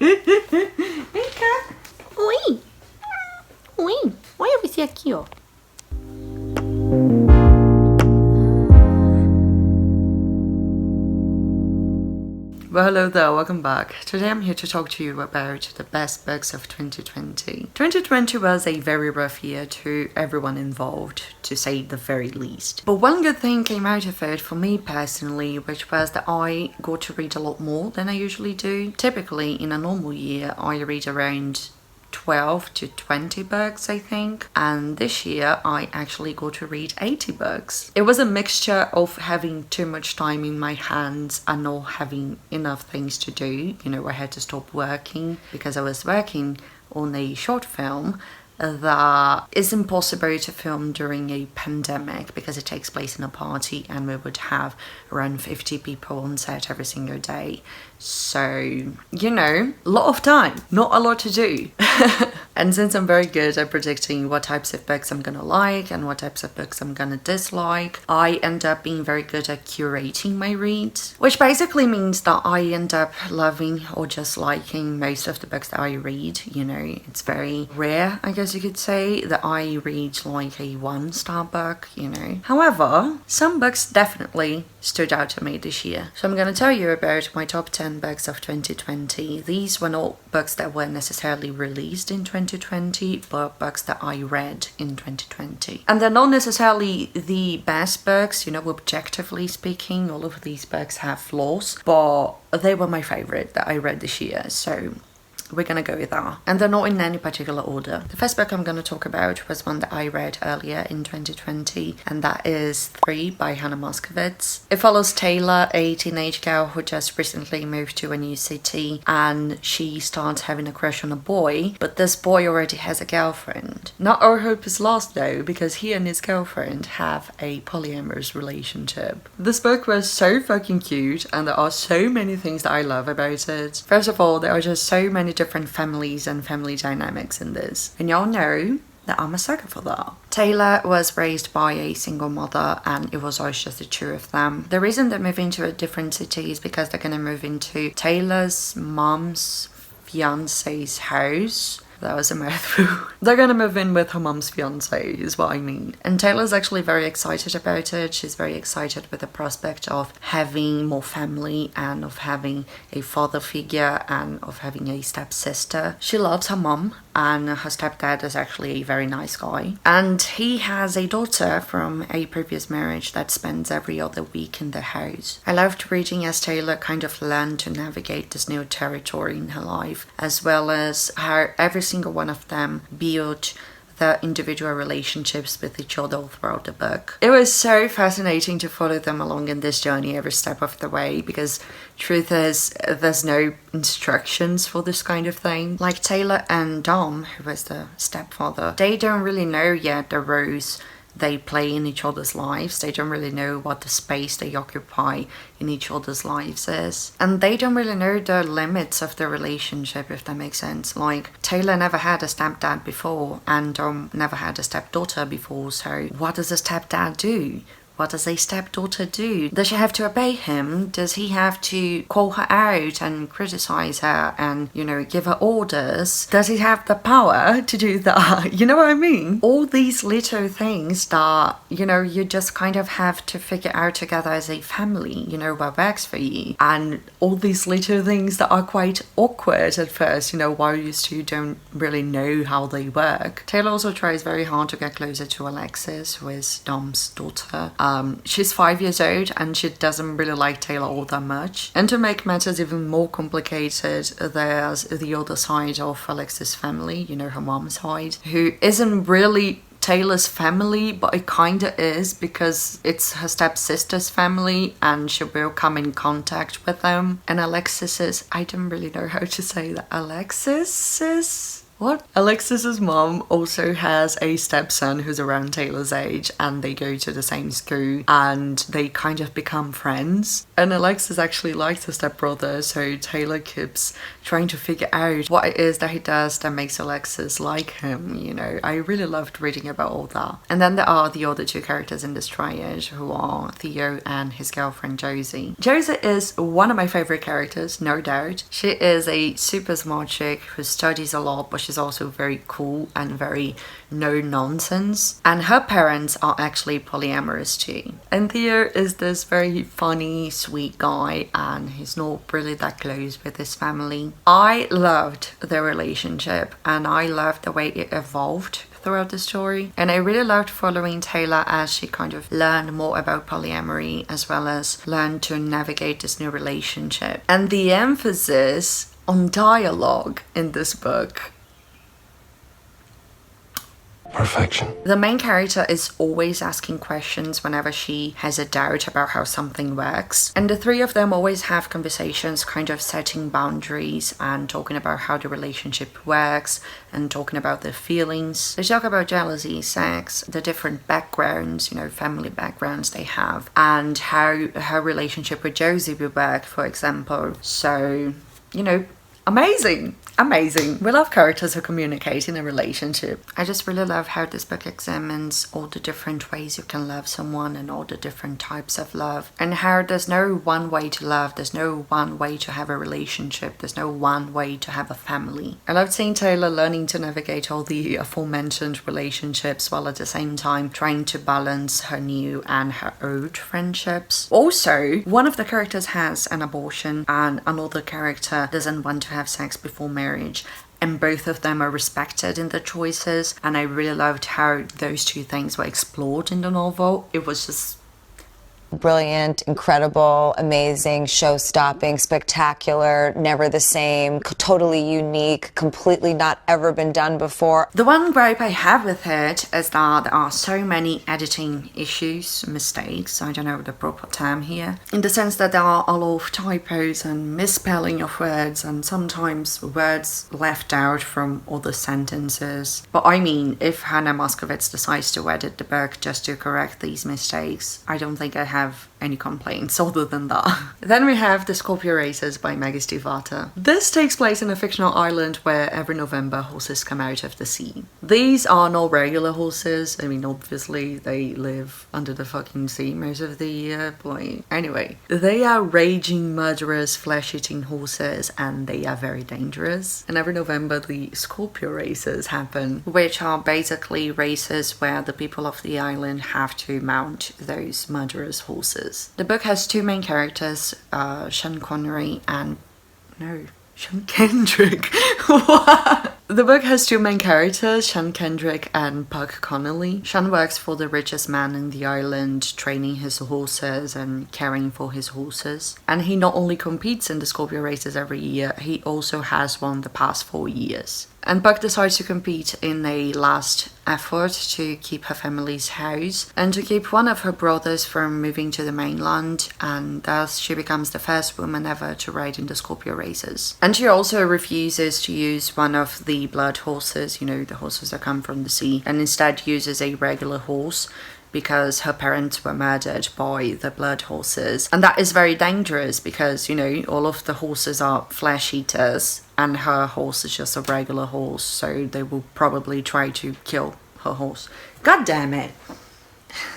Vem cá. Oi. Oi. Olha você aqui, ó. Well, hello there, welcome back. Today I'm here to talk to you about the best books of 2020. 2020 was a very rough year to everyone involved, to say the very least. But one good thing came out of it for me personally, which was that I got to read a lot more than I usually do. Typically, in a normal year, I read around 12 to 20 books, I think, and this year I actually got to read 80 books. It was a mixture of having too much time in my hands and not having enough things to do. You know, I had to stop working because I was working on a short film that is impossible to film during a pandemic because it takes place in a party and we would have around 50 people on set every single day. So, you know, a lot of time, not a lot to do. And since I'm very good at predicting what types of books I'm gonna like and what types of books I'm gonna dislike, I end up being very good at curating my reads, which basically means that I end up loving or just liking most of the books that I read. You know, it's very rare, I guess you could say, that I read like a one-star book, you know. However, some books definitely stood out to me this year. So I'm gonna tell you about my top 10 books of 2020. These were not books that were necessarily released in 2020, but books that I read in 2020. And they're not necessarily the best books, you know, objectively speaking. All of these books have flaws, but they were my favorite that I read this year. So we're gonna go with that. And they're not in any particular order. The first book I'm gonna talk about was one that I read earlier in 2020, and that is 3 by Hannah Moskowitz. It follows Talia, a teenage girl who just recently moved to a new city, and she starts having a crush on a boy, but this boy already has a girlfriend. Not all hope is lost though, because he and his girlfriend have a polyamorous relationship. This book was so fucking cute, and there are so many things that I love about it. First of all, there are just so many different families and family dynamics in this, and y'all know that I'm a sucker for that. Talia was raised by a single mother and it was always just the two of them. The reason they're moving to a different city is because they're gonna move into Talia's mom's fiance's house. That was a mouthful. They're gonna move in with her mom's fiance is what I mean. And Talia's actually very excited about it. She's very excited with the prospect of having more family and of having a father figure and of having a stepsister. She loves her mom and her stepdad is actually a very nice guy. And he has a daughter from a previous marriage that spends every other week in the house. I loved reading as Talia kind of learned to navigate this new territory in her life, as well as how every single one of them built their individual relationships with each other all throughout the book. It was so fascinating to follow them along in this journey every step of the way, because truth is, there's no instructions for this kind of thing. Like Talia and Dom, who was the stepfather, they don't really know yet the roles they play in each other's lives. They don't really know what the space they occupy in each other's lives is. And they don't really know the limits of the relationship, if that makes sense. Like, Talia never had a stepdad before and never had a stepdaughter before, so what does a stepdad do? What does a stepdaughter do? Does she have to obey him? Does he have to call her out and criticize her and, you know, give her orders? Does he have the power to do that? You know what I mean? All these little things that, you know, you just kind of have to figure out together as a family, you know, what works for you. And all these little things that are quite awkward at first, you know, while you two don't really know how they work. Talia also tries very hard to get closer to Alexis, who is Dom's daughter. She's 5 years old and she doesn't really like Talia all that much. And to make matters even more complicated, there's the other side of Alexis' family, you know, her mom's side, who isn't really Talia's family, but it kinda is because it's her stepsister's family and she will come in contact with them. And Alexis's, I don't really know how to say that, Alexis's What? Alexis's mom also has a stepson who's around Taylor's age, and they go to the same school and they kind of become friends. And Alexis actually likes her stepbrother, so Taylor keeps trying to figure out what it is that he does that makes Alexis like him, you know. I really loved reading about all that. And then there are the other two characters in this triad, who are Theo and his girlfriend Josie. Josie is one of my favorite characters, no doubt. She is a super smart chick who studies a lot, but she's also very cool and very no nonsense. And her parents are actually polyamorous too. And Theo is this very funny, sweet guy, and he's not really that close with his family. I loved their relationship, and I loved the way it evolved throughout the story. And I really loved following Taylor as she kind of learned more about polyamory, as well as learned to navigate this new relationship. And the emphasis on dialogue in this book. Perfection. The main character is always asking questions whenever she has a doubt about how something works. And the three of them always have conversations kind of setting boundaries and talking about how the relationship works and talking about their feelings. They talk about jealousy, sex, the different backgrounds, you know, family backgrounds they have, and how her relationship with Josie would work, for example. So, you know, amazing. We love characters who communicate in a relationship. I just really love how this book examines all the different ways you can love someone and all the different types of love, and how there's no one way to love, there's no one way to have a relationship, there's no one way to have a family. I loved seeing Taylor learning to navigate all the aforementioned relationships while at the same time trying to balance her new and her old friendships. Also, one of the characters has an abortion and another character doesn't want to have sex before marriage, and both of them are respected in their choices, and I really loved how those two things were explored in the novel. It was just brilliant, incredible, amazing, show-stopping, spectacular, never the same, totally unique, completely not ever been done before. The one gripe I have with it is that there are so many editing issues, mistakes, I don't know the proper term here, in the sense that there are a lot of typos and misspelling of words, and sometimes words left out from other sentences. But I mean, if Hannah Moskowitz decides to edit the book just to correct these mistakes, I don't think I have any complaints other than that. Then we have The Scorpio Races by Maggie Stiefvater. This takes place in a fictional island where every November horses come out of the sea. These are not regular horses. I mean, obviously they live under the fucking sea most of the year, but anyway. They are raging, murderous, flesh-eating horses, and they are very dangerous. And every November the Scorpio Races happen, which are basically races where the people of the island have to mount those murderous horses. The book has two main characters, Sean Connery and... no, Sean Kendrick. What? The book has two main characters, Sean Kendrick and Puck Connolly. Sean works for the richest man in the island, training his horses and caring for his horses. And he not only competes in the Scorpio races every year, he also has won the past 4 years. And Puck decides to compete in a last effort to keep her family's house and to keep one of her brothers from moving to the mainland, and thus she becomes the first woman ever to ride in the Scorpio races. And she also refuses to use one of the blood horses, you know, the horses that come from the sea, and instead uses a regular horse because her parents were murdered by the blood horses. And that is very dangerous because, you know, all of the horses are flesh eaters and her horse is just a regular horse, so they will probably try to kill her horse. God damn it.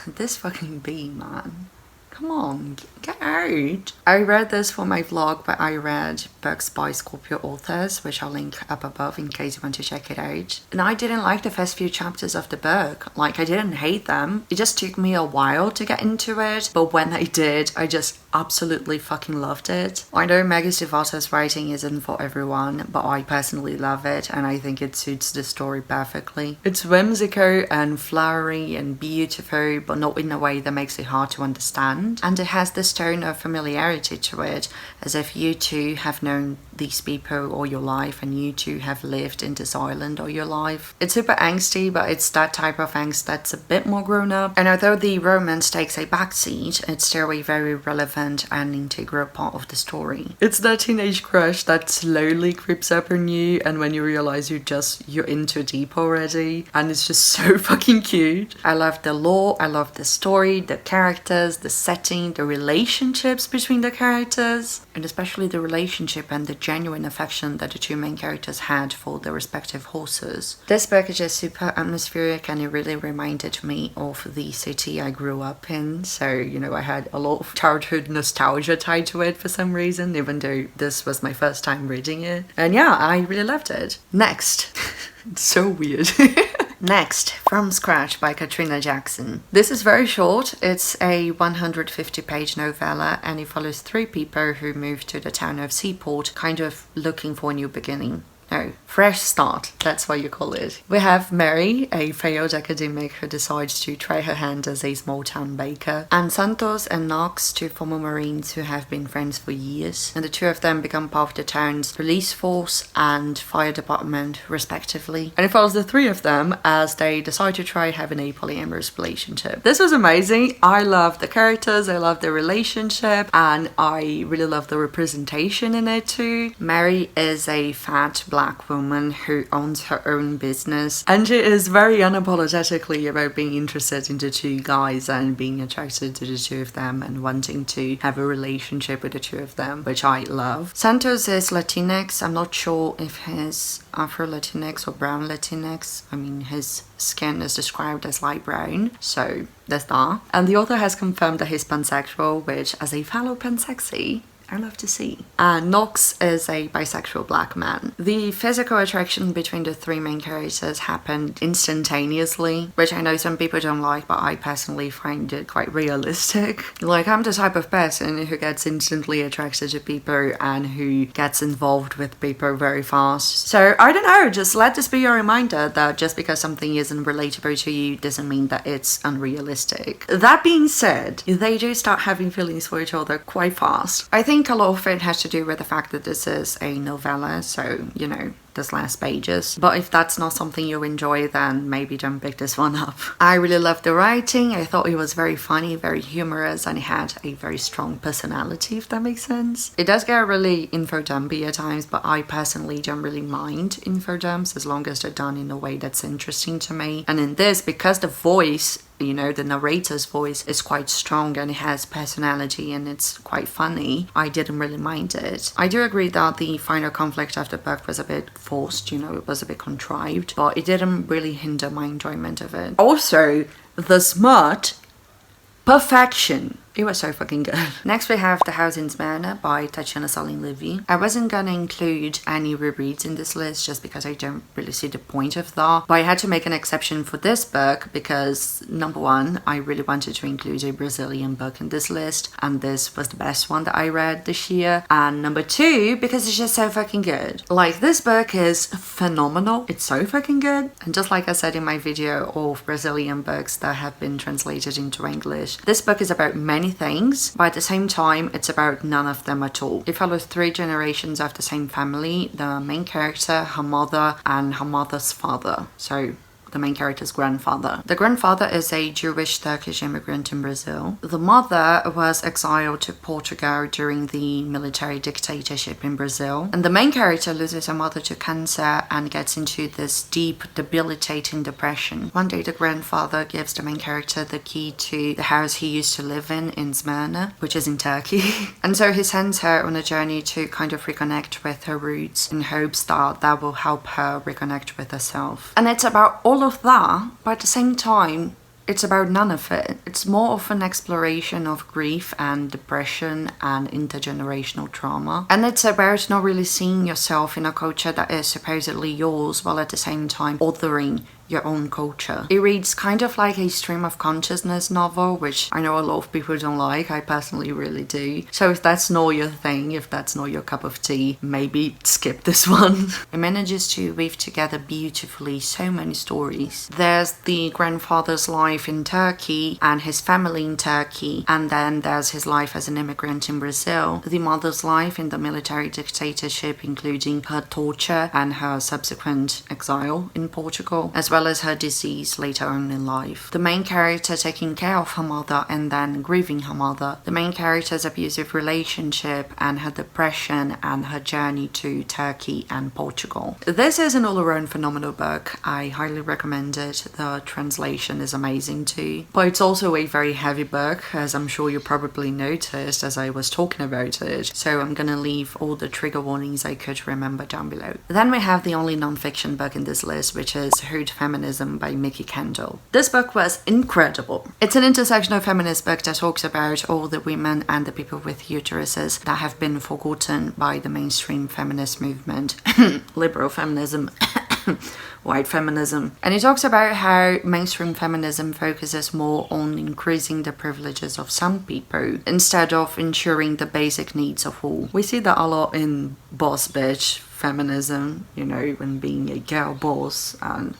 This fucking bee, man. Come on, get out. I read this for my vlog, but I read books by Scorpio authors, which I'll link up above in case you want to check it out. And I didn't like the first few chapters of the book. Like, I didn't hate them. It just took me a while to get into it, but when I did, I just absolutely fucking loved it. I know Maggie Stiefvater's writing isn't for everyone, but I personally love it, and I think it suits the story perfectly. It's whimsical and flowery and beautiful, but not in a way that makes it hard to understand. And it has this tone of familiarity to it, as if you too have known these people all your life and you too have lived in this island all your life. It's super angsty, but it's that type of angst that's a bit more grown up. And although the romance takes a backseat, it's still a very relevant relevant and integral part of the story. It's that teenage crush that slowly creeps up on you, and when you realize you're into deep already, and it's just so fucking cute. I love the lore, I love the story, the characters, the setting, the relationships between the characters, and especially the relationship and the genuine affection that the two main characters had for their respective horses. This book is just super atmospheric, and it really reminded me of the city I grew up in, so you know, I had a lot of childhood nostalgia tied to it for some reason, even though this was my first time reading it. And yeah, I really loved it. Next. It's so weird. Next, From Scratch by Katrina Jackson. This is very short. It's a 150-page novella, and it follows 3 people who move to the town of Seaport, kind of looking for a new beginning. No, fresh start, that's what you call it. We have Mary, a failed academic who decides to try her hand as a small-town baker, and Santos and Knox, 2 former Marines who have been friends for years, and the 2 of them become part of the town's police force and fire department, respectively. And it follows the 3 of them as they decide to try having a polyamorous relationship. This was amazing. I love the characters, I love the relationship, and I really love the representation in it too. Mary is a fat black woman who owns her own business, and she is very unapologetically about being interested in the 2 guys and being attracted to the 2 of them and wanting to have a relationship with the 2 of them, which I love. Santos is Latinx. I'm not sure if he's Afro-Latinx or brown Latinx. I mean, his skin is described as light brown, so there's that. And the author has confirmed that he's pansexual, which, as a fellow pansexy, I love to see. And Knox is a bisexual black man. The physical attraction between the 3 main characters happened instantaneously, which I know some people don't like, but I personally find it quite realistic. Like, I'm the type of person who gets instantly attracted to people and who gets involved with people very fast. So, I don't know, just let this be your reminder that just because something isn't relatable to you doesn't mean that it's unrealistic. That being said, they do start having feelings for each other quite fast. I think a lot of it has to do with the fact that this is a novella, so, you know, there's less pages. But if that's not something you enjoy, then maybe don't pick this one up. I really loved the writing. I thought it was very funny, very humorous, and it had a very strong personality, if that makes sense. It does get really info-dumpy at times, but I personally don't really mind info-dumps as long as they're done in a way that's interesting to me. And in this, because the voice, you know, the narrator's voice is quite strong and it has personality and it's quite funny, I didn't really mind it. I do agree that the final conflict of the book was a bit forced, you know, it was a bit contrived, but it didn't really hinder my enjoyment of it. Also, the smut, perfection. It was so fucking good. Next we have The House in Smyrna by Tachynas and Levy. I wasn't gonna include any rereads in this list just because I don't really see the point of that, but I had to make an exception for this book because, number 1, I really wanted to include a Brazilian book in this list, and this was the best one that I read this year, and number 2, because it's just so fucking good. Like, this book is phenomenal. It's so fucking good, and just like I said in my video of Brazilian books that have been translated into English, this book is about many things, but at the same time it's about none of them at all. It follows 3 generations of the same family, the main character, her mother, and her mother's father. So the main character's grandfather. The grandfather is a Jewish Turkish immigrant in Brazil. The mother was exiled to Portugal during the military dictatorship in Brazil. And the main character loses her mother to cancer and gets into this deep, debilitating depression. One day the grandfather gives the main character the key to the house he used to live in Smyrna, which is in Turkey. And so he sends her on a journey to kind of reconnect with her roots in hopes that that will help her reconnect with herself. And it's about all of that, but at the same time, it's about none of it. It's more of an exploration of grief and depression and intergenerational trauma. And it's about not really seeing yourself in a culture that is supposedly yours, while at the same time othering your own culture. It reads kind of like a stream of consciousness novel, which I know a lot of people don't like. I personally really do. So if that's not your thing, if that's not your cup of tea, maybe skip this one. It manages to weave together beautifully so many stories. There's the grandfather's life in Turkey and his family in Turkey, and then there's his life as an immigrant in Brazil, the mother's life in the military dictatorship, including her torture and her subsequent exile in Portugal, as well well as her disease later on in life. The main character taking care of her mother and then grieving her mother. The main character's abusive relationship and her depression and her journey to Turkey and Portugal. This is an all-around phenomenal book. I highly recommend it. The translation is amazing too. But it's also a very heavy book, as I'm sure you probably noticed as I was talking about it. So I'm gonna leave all the trigger warnings I could remember down below. Then we have the only non-fiction book in this list, which is Feminism by Kendall. This book was incredible. It's an intersectional feminist book that talks about all the women and the people with uteruses that have been forgotten by the mainstream feminist movement, liberal feminism, white feminism. And it talks about how mainstream feminism focuses more on increasing the privileges of some people instead of ensuring the basic needs of all. We see that a lot in boss bitch feminism, you know, when being a girl boss and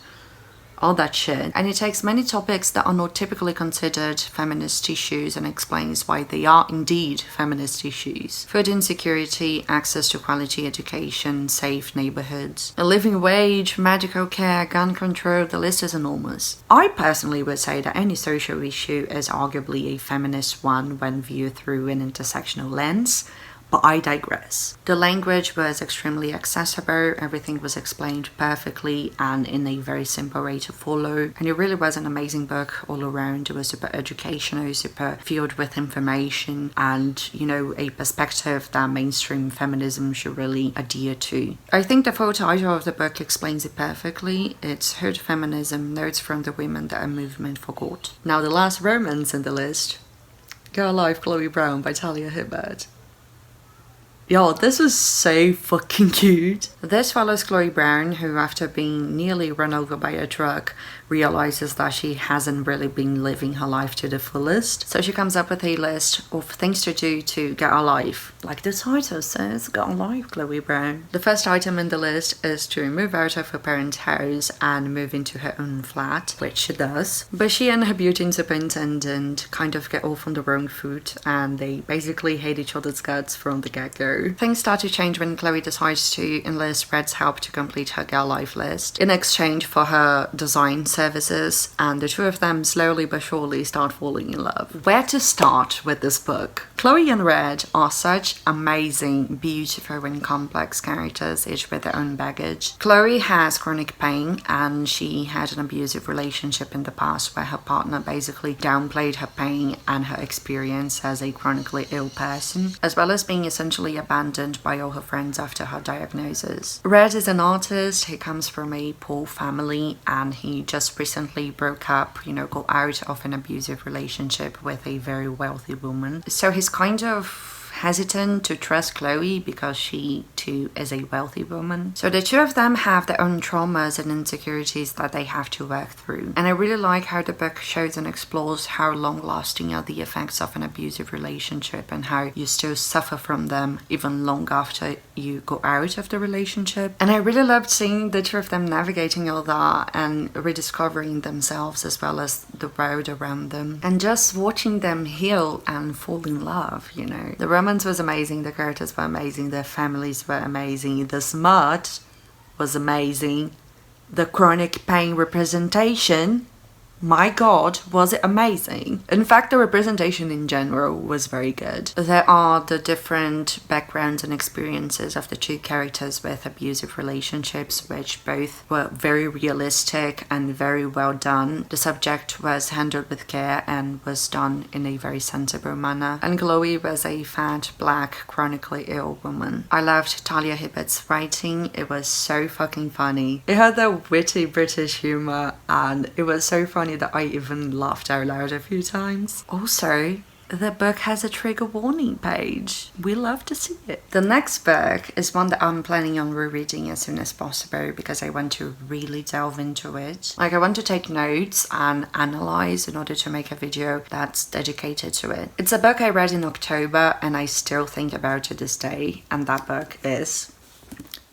all that shit. And it takes many topics that are not typically considered feminist issues and explains why they are indeed feminist issues. Food insecurity, access to quality education, safe neighborhoods, a living wage, medical care, gun control, the list is enormous. I personally would say that any social issue is arguably a feminist one when viewed through an intersectional lens. But I digress. The language was extremely accessible, everything was explained perfectly and in a very simple way to follow. And it really was an amazing book all around. It was super educational, super filled with information and, you know, a perspective that mainstream feminism should really adhere to. I think the full title of the book explains it perfectly. It's Hood Feminism, Notes from the Women That a Movement Forgot. Now the last romance in the list, Girl Life Chloe Brown by Talia Hibbert. Yo, this was so fucking cute. This follows Chloe Brown, who after being nearly run over by a truck, realizes that she hasn't really been living her life to the fullest. So she comes up with a list of things to do to get a life. Like the title says, get a life, Chloe Brown. The first item in the list is to move out of her parents' house and move into her own flat, which she does. But she and her beauty superintendent kind of get off on the wrong foot and they basically hate each other's guts from the get-go. Things start to change when Chloe decides to enlist Red's help to complete her girl life list in exchange for her design services, and the two of them slowly but surely start falling in love. Where to start with this book? Chloe and Red are such amazing, beautiful and complex characters, each with their own baggage. Chloe has chronic pain and she had an abusive relationship in the past where her partner basically downplayed her pain and her experience as a chronically ill person, as well as being essentially abandoned by all her friends after her diagnosis. Red is an artist, he comes from a poor family and he just recently broke up, got out of an abusive relationship with a very wealthy woman. So he's kind of hesitant to trust Chloe because she too is a wealthy woman. So the two of them have their own traumas and insecurities that they have to work through. And I really like how the book shows and explores how long-lasting are the effects of an abusive relationship and how you still suffer from them even long after you go out of the relationship. And I really loved seeing the two of them navigating all that and rediscovering themselves as well as the world around them. And just watching them heal and fall in love, The romance was amazing, the characters were amazing, their families were amazing, the smart was amazing, the chronic pain representation, my god, was it amazing. In fact, the representation in general was very good. There are the different backgrounds and experiences of the two characters with abusive relationships, which both were very realistic and very well done. The subject was handled with care and was done in a very sensible manner. And Chloe was a fat, black, chronically ill woman. I loved Talia Hibbert's writing. It was so fucking funny. It had that witty British humor and it was so funny that I even laughed out loud a few times. Also, the book has a trigger warning page. We love to see it. The next book is one that I'm planning on rereading as soon as possible because I want to really delve into it. I want to take notes and analyze in order to make a video that's dedicated to it. It's a book I read in October and I still think about to this day, and that book is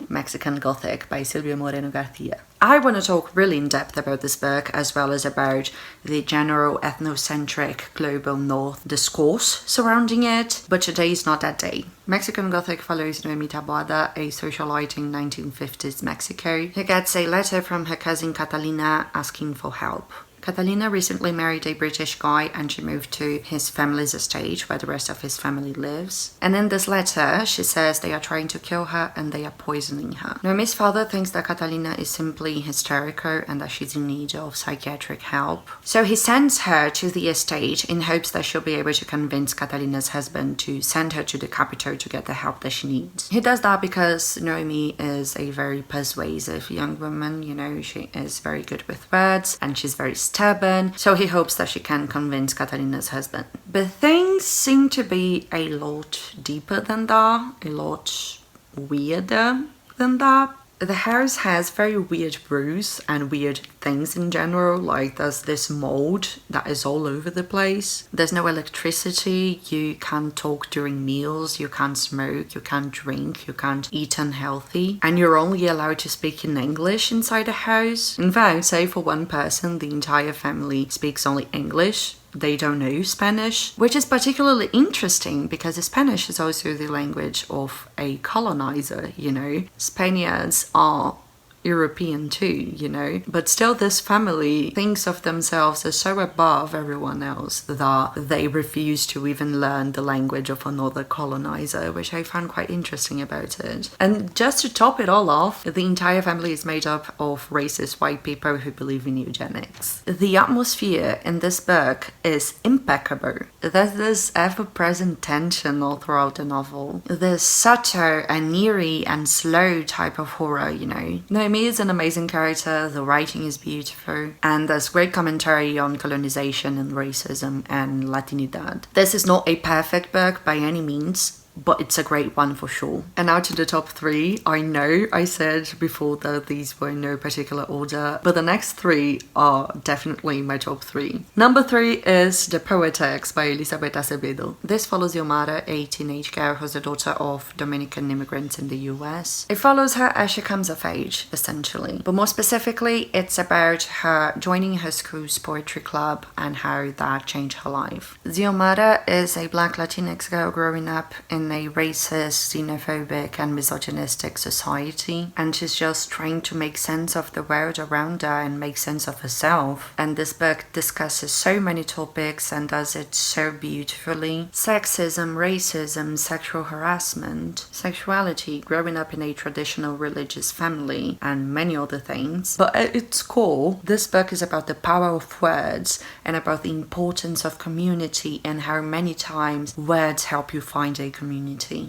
Mexican Gothic by Silvia Moreno Garcia. I want to talk really in depth about this book, as well as about the general ethnocentric global north discourse surrounding it, but today is not that day. Mexican Gothic follows Noemi Taboada, a socialite in 1950s Mexico, who gets a letter from her cousin Catalina asking for help. Catalina recently married a British guy and she moved to his family's estate where the rest of his family lives. And in this letter, she says they are trying to kill her and they are poisoning her. Noemi's father thinks that Catalina is simply hysterical and that she's in need of psychiatric help. So he sends her to the estate in hopes that she'll be able to convince Catalina's husband to send her to the capital to get the help that she needs. He does that because Noemi is a very persuasive young woman, you know, she is very good with words and she's very stubborn, so he hopes that she can convince Catalina's husband. But things seem to be a lot deeper than that, a lot weirder than that. The house has very weird brews and weird things in general, like there's this mold that is all over the place. There's no electricity, you can't talk during meals, you can't smoke, you can't drink, you can't eat unhealthy, and you're only allowed to speak in English inside the house. In fact, say for one person, the entire family speaks only English. They don't know Spanish, which is particularly interesting because Spanish is also the language of a colonizer, you know. Spaniards are European too, you know, but still this family thinks of themselves as so above everyone else that they refuse to even learn the language of another colonizer, which I found quite interesting about it. And just to top it all off, the entire family is made up of racist white people who believe in eugenics. The atmosphere in this book is impeccable. There's this ever-present tension all throughout the novel. This subtle and eerie and slow type of horror, you know. Noemi is an amazing character, the writing is beautiful, and there's great commentary on colonization and racism and Latinidad. This is not a perfect book by any means, but it's a great one for sure. And now to the top 3. I know I said before that these were in no particular order, but the next 3 are definitely my top 3. Number 3 is The Poetics by Elizabeth Acevedo. This follows Xiomara, a teenage girl who's the daughter of Dominican immigrants in the US. It follows her as she comes of age, essentially. But more specifically, it's about her joining her school's poetry club and how that changed her life. Xiomara is a black Latinx girl growing up in a racist, xenophobic and misogynistic society, and she's just trying to make sense of the world around her and make sense of herself. And this book discusses so many topics and does it so beautifully. Sexism, racism, sexual harassment, sexuality, growing up in a traditional religious family, and many other things. But at its core, this book is about the power of words and about the importance of community and how many times words help you find a community.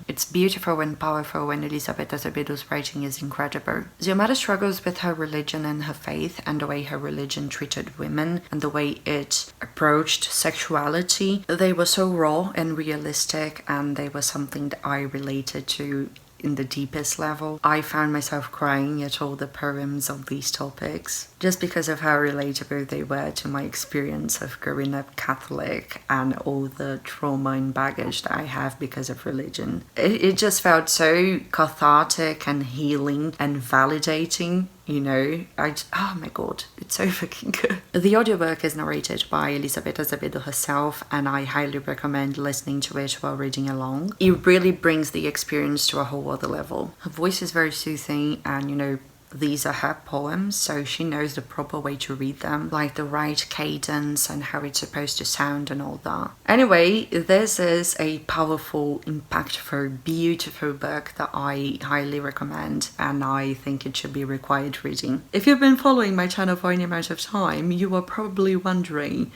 It's beautiful and powerful, and Elizabeth Acevedo's writing is incredible. Xiomara struggles with her religion and her faith and the way her religion treated women and the way it approached sexuality. They were so raw and realistic, and they were something that I related to in the deepest level. I found myself crying at all the poems of these topics, just because of how relatable they were to my experience of growing up Catholic and all the trauma and baggage that I have because of religion. It just felt so cathartic and healing and validating. You know, oh my god, it's so fucking good. The audiobook is narrated by Elizabeth Acevedo herself, and I highly recommend listening to it while reading along. It really brings the experience to a whole other level. Her voice is very soothing, and you know, these are her poems, so she knows the proper way to read them, like the right cadence and how it's supposed to sound and all that. Anyway, this is a powerful, impactful, beautiful book that I highly recommend, and I think it should be required reading. If you've been following my channel for any amount of time, you are probably wondering,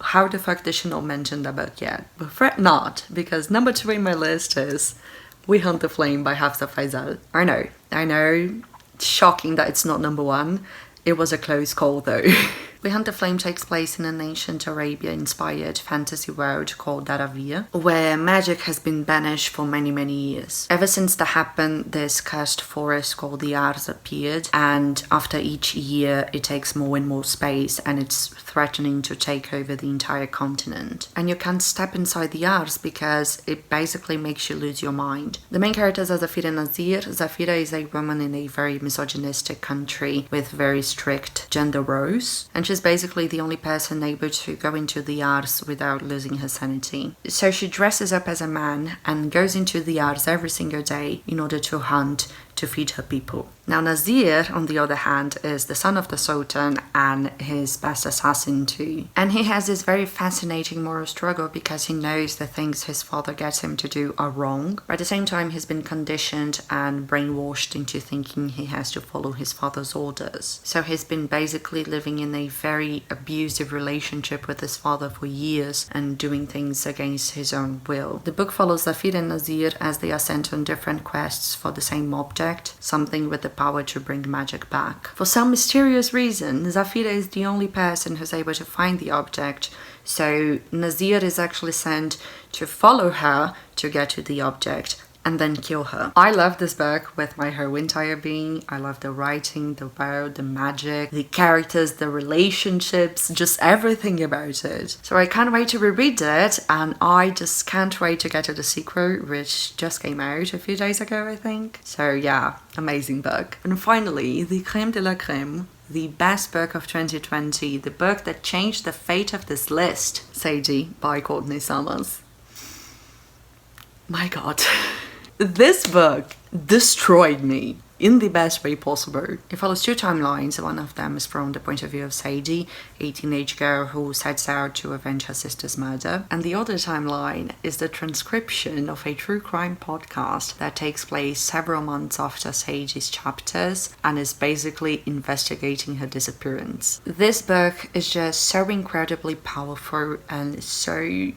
how the fuck did she not mention the book yet? But fret not, because number 2 in my list is We Hunt the Flame by Hafsa Faizal. I know, shocking that it's not number 1. It was a close call though. Behind the Flame takes place in an ancient Arabia-inspired fantasy world called Daravia, where magic has been banished for many, many years. Ever since that happened, this cursed forest called the Ars appeared, and after each year it takes more and more space, and it's threatening to take over the entire continent. And you can't step inside the Ars because it basically makes you lose your mind. The main characters are Zafira and Nazir. Zafira is a woman in a very misogynistic country with very strict gender roles, and she's basically the only person able to go into the Ars without losing her sanity. So she dresses up as a man and goes into the Ars every single day in order to hunt to feed her people. Now Nazir, on the other hand, is the son of the Sultan and his best assassin too. And he has this very fascinating moral struggle because he knows the things his father gets him to do are wrong. But at the same time, he's been conditioned and brainwashed into thinking he has to follow his father's orders. So he's been basically living in a very abusive relationship with his father for years and doing things against his own will. The book follows Zafir and Nazir as they are sent on different quests for the same object, something with the power to bring magic back. For some mysterious reason, Zafira is the only person who's able to find the object, so Nazir is actually sent to follow her to get to the object and then kill her. I love this book with my whole entire being. I love the writing, the world, the magic, the characters, the relationships, just everything about it. So I can't wait to reread it, and I just can't wait to get to the sequel, which just came out a few days ago, I think. So yeah, amazing book. And finally, the crème de la crème, the best book of 2020, the book that changed the fate of this list, Sadie by Courtney Summers. My God. This book destroyed me in the best way possible. It follows two timelines. One of them is from the point of view of Sadie, a teenage girl who sets out to avenge her sister's murder. And the other timeline is the transcription of a true crime podcast that takes place several months after Sadie's chapters and is basically investigating her disappearance. This book is just so incredibly powerful and so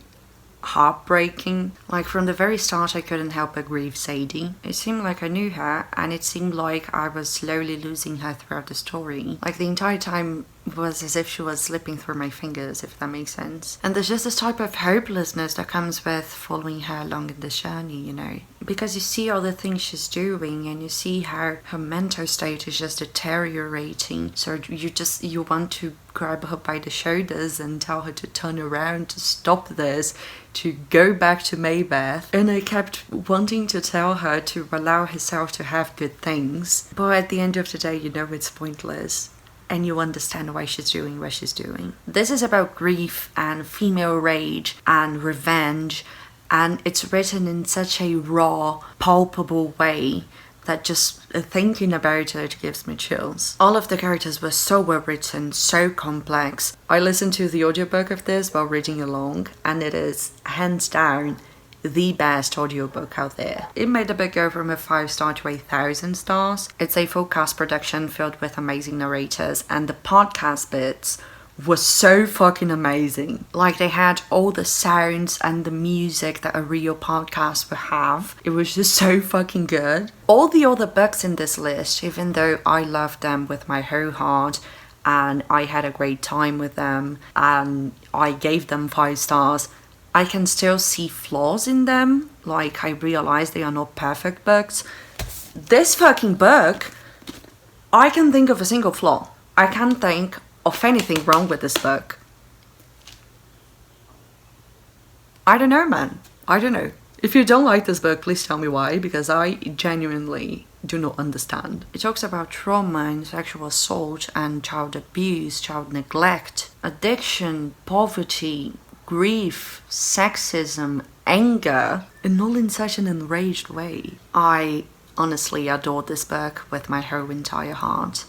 heartbreaking. Like from the very start I couldn't help but grieve Sadie. It seemed like I knew her, and it seemed like I was slowly losing her throughout the story. Like the entire time was as if she was slipping through my fingers, if that makes sense. And there's just this type of hopelessness that comes with following her along in this journey, you know, because you see all the things she's doing and you see how her mental state is just deteriorating. So you want to grab her by the shoulders and tell her to turn around, to stop this, to go back to Maybeth. And I kept wanting to tell her to allow herself to have good things, but at the end of the day, you know, it's pointless. And you understand why she's doing what she's doing. This is about grief and female rage and revenge, and it's written in such a raw, palpable way that just thinking about it gives me chills. All of the characters were so well written, so complex. I listened to the audiobook of this while reading along, and it is hands down the best audiobook out there. It made the book go from a 5-star to 1,000 stars. It's a full cast production filled with amazing narrators, and the podcast bits was so fucking amazing. Like they had all the sounds and the music that a real podcast would have. It was just so fucking good. All the other books in this list, even though I loved them with my whole heart and I had a great time with them and I gave them 5 stars, I can still see flaws in them. Like, I realize they are not perfect books. This fucking book, I can think of a single flaw. I can't think of anything wrong with this book. I don't know, man. I don't know. If you don't like this book, please tell me why, because I genuinely do not understand. It talks about trauma and sexual assault and child abuse, child neglect, addiction, poverty, grief, sexism, anger, and all in such an enraged way. I honestly adored this book with my whole entire heart,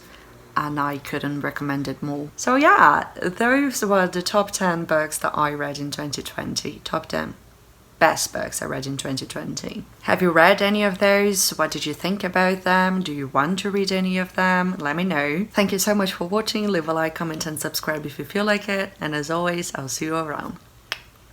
and I couldn't recommend it more. So yeah, those were the top 10 books that I read in 2020. Top 10 best books I read in 2020. Have you read any of those? What did you think about them? Do you want to read any of them? Let me know. Thank you so much for watching. Leave a like, comment and subscribe if you feel like it. And as always, I'll see you around.